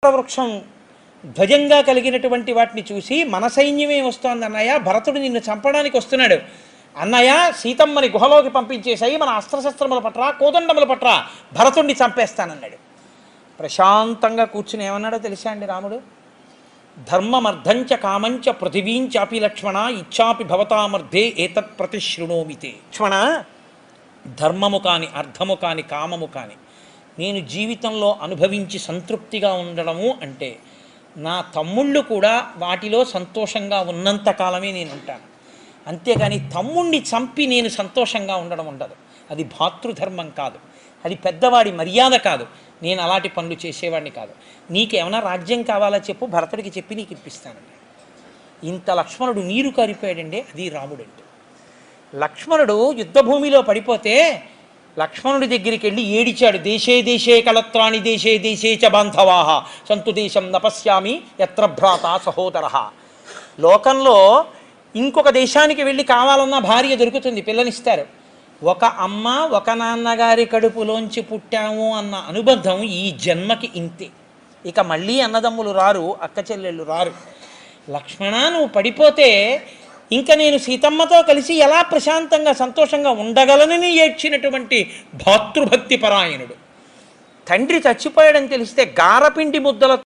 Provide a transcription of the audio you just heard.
వృక్షం ధ్వజంగా కలిగినటువంటి వాటిని చూసి మన సైన్యమే వస్తోంది అన్నయ్య, భరతుడు నిన్ను చంపడానికి వస్తున్నాడు అన్నయ్య, సీతమ్మని గుహలోకి పంపించేశాయి, మన అస్త్రశస్త్రముల పట్ల కోదండముల పట్ల భరతుడిని చంపేస్తానన్నాడు. ప్రశాంతంగా కూర్చుని ఏమన్నాడో తెలుసా అండి రాముడు? ధర్మమర్ధంచ కామంచ పృథివీంచాపి లక్ష్మణ ఇచ్చాపి భవతామర్ధే ఏతత్ ప్రతిశృణోమితే. లక్ష్మణ, ధర్మము కాని అర్థము కాని కామము కాని నేను జీవితంలో అనుభవించి సంతృప్తిగా ఉండడము అంటే నా తమ్ముళ్ళు కూడా వాటిలో సంతోషంగా ఉన్నంతకాలమే నేను ఉంటాను. అంతేగాని తమ్ముణ్ణి చంపి నేను సంతోషంగా ఉండడం ఉండదు. అది భాతృధర్మం కాదు, అది పెద్దవాడి మర్యాద కాదు. నేను అలాంటి పనులు చేసేవాడిని కాదు. నీకేమైనా రాజ్యం కావాలా చెప్పు, భరతుడికి చెప్పి నీకు ఇప్పిస్తానండి. ఇంత లక్ష్మణుడు నీరు కారిపోయాడండి. అది రాముడు అంటే. లక్ష్మణుడు యుద్ధభూమిలో పడిపోతే లక్ష్మణుడి దగ్గరికి వెళ్ళి ఏడిచాడు. దేశే దేశే కళత్రాణి దేశే దేశే చ బాంధవాహ సంతు దేశం నపశ్యామి యత్ర భ్రాత సహోదర. లోకంలో ఇంకొక దేశానికి వెళ్ళి కావాలన్న భార్య దొరుకుతుంది, పిల్లనిస్తారు. ఒక అమ్మ ఒక నాన్నగారి కడుపులోంచి పుట్టాము అన్న అనుబంధం ఈ జన్మకి ఇంతే. ఇక మళ్ళీ అన్నదమ్ములు రారు, అక్క చెల్లెళ్ళు రారు. లక్ష్మణ, నువ్వు పడిపోతే ఇంకా నేను సీతమ్మతో కలిసి ఎలా ప్రశాంతంగా సంతోషంగా ఉండగలనని ఏడ్చినటువంటి భాతృభక్తి పరాయణుడు. తండ్రి చచ్చిపోయాడని తెలిస్తే గారపిండి ముద్దల